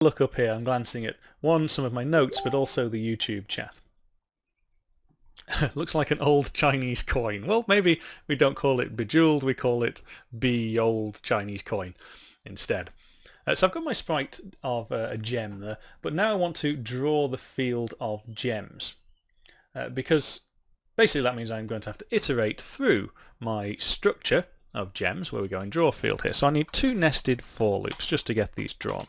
Look up here, I'm glancing at some of my notes, but also the YouTube chat. Looks like an old Chinese coin. Well, maybe we don't call it bejeweled, we call it old Chinese coin instead. So I've got my sprite of a gem there, but now I want to draw the field of gems. Because basically that means I'm going to have to iterate through my structure of gems, where we go in draw field here. So I need 2 nested for loops just to get these drawn.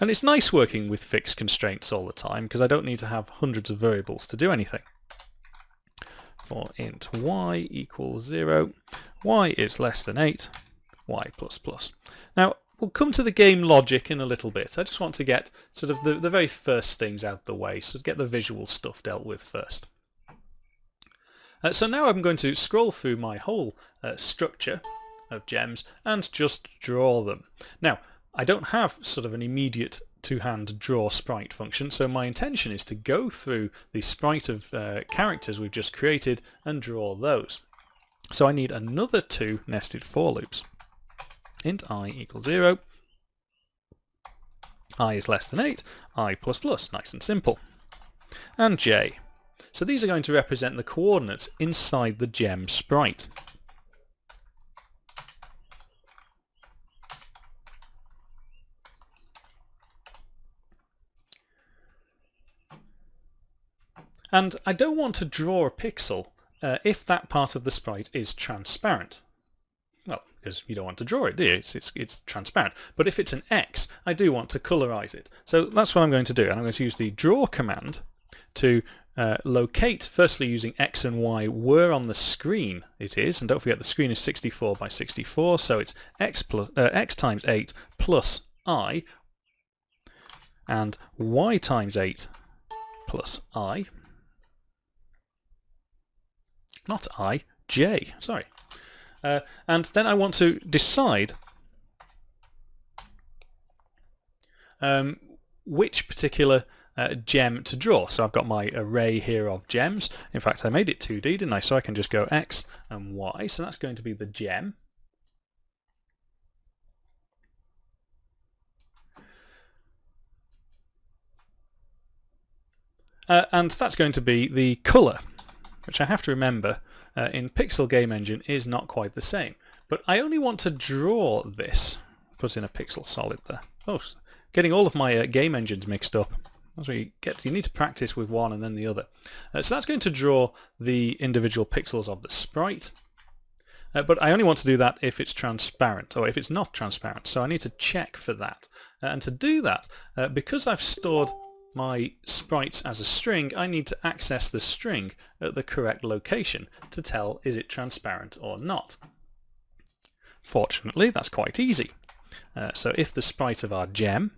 And it's nice working with fixed constraints all the time, because I don't need to have hundreds of variables to do anything. For int y equals 0, y is less than 8, y plus plus. Now, we'll come to the game logic in a little bit. I just want to get sort of the very first things out of the way, so get the visual stuff dealt with first. So now I'm going to scroll through my whole structure of gems and just draw them. Now, I don't have sort of an immediate two-hand draw sprite function, so my intention is to go through the sprite of characters we've just created and draw those. So I need another 2 nested for loops. Int I equals 0, I is less than 8, I plus plus, nice and simple. And j. So these are going to represent the coordinates inside the gem sprite. And I don't want to draw a pixel if that part of the sprite is transparent. Well, because you don't want to draw it, do you? It's transparent. But if it's an X, I do want to colorize it. So that's what I'm going to do. And I'm going to use the draw command to locate, firstly using X and Y where on the screen it is. And don't forget the screen is 64 by 64, so it's X times 8 plus I, and Y times 8 plus I. Not I, J, sorry. And then I want to decide which particular gem to draw. So I've got my array here of gems. In fact, I made it 2D, didn't I? So I can just go X and Y. So that's going to be the gem. And that's going to be the colour, which I have to remember in Pixel Game Engine is not quite the same. But I only want to draw this. Put in a pixel solid there. Oh, getting all of my game engines mixed up. That's where you need to practice with one and then the other. So that's going to draw the individual pixels of the sprite. But I only want to do that if it's transparent, or if it's not transparent. So I need to check for that. And to do that, because I've stored my sprites as a string, I need to access the string at the correct location to tell is it transparent or not. Fortunately, that's quite easy. So if the sprite of our gem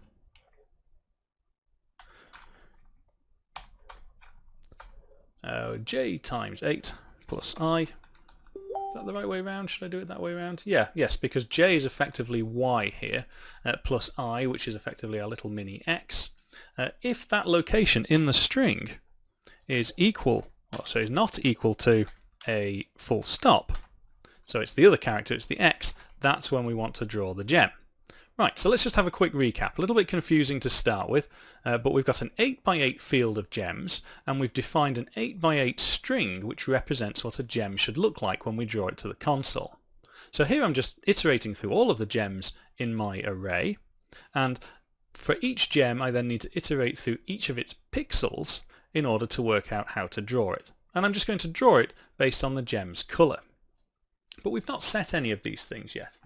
j times 8 plus I, is that the right way around? Should I do it that way around? Yeah, yes, because j is effectively y here, plus I, which is effectively our little mini x. If that location in the string is equal, so is not equal to a full stop, so it's the other character, it's the x, that's when we want to draw the gem. Right, so let's just have a quick recap. A little bit confusing to start with, but we've got an 8x8 field of gems, and we've defined an 8x8 string which represents what a gem should look like when we draw it to the console. So here I'm just iterating through all of the gems in my array, and for each gem I then need to iterate through each of its pixels in order to work out how to draw it. And I'm just going to draw it based on the gem's colour. But we've not set any of these things yet.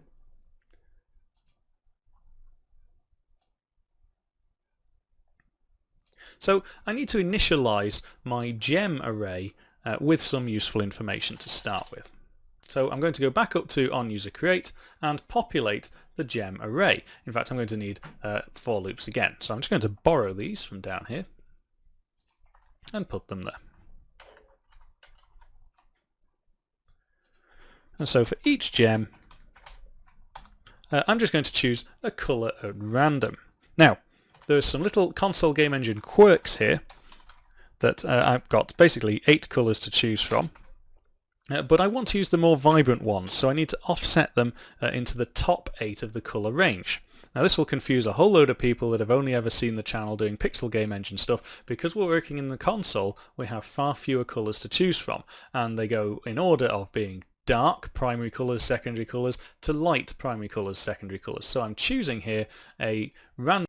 So I need to initialize my gem array with some useful information to start with. So I'm going to go back up to onUserCreate and populate the gem array. In fact, I'm going to need for loops again. So I'm just going to borrow these from down here and put them there. And so for each gem, I'm just going to choose a colour at random. Now, there's some little console game engine quirks here that I've got basically 8 colours to choose from. But I want to use the more vibrant ones, so I need to offset them into the top 8 of the colour range. Now this will confuse a whole load of people that have only ever seen the channel doing pixel game engine stuff. Because we're working in the console, we have far fewer colours to choose from, and they go in order of being dark primary colours, secondary colours, to light primary colours, secondary colours. So I'm choosing here a random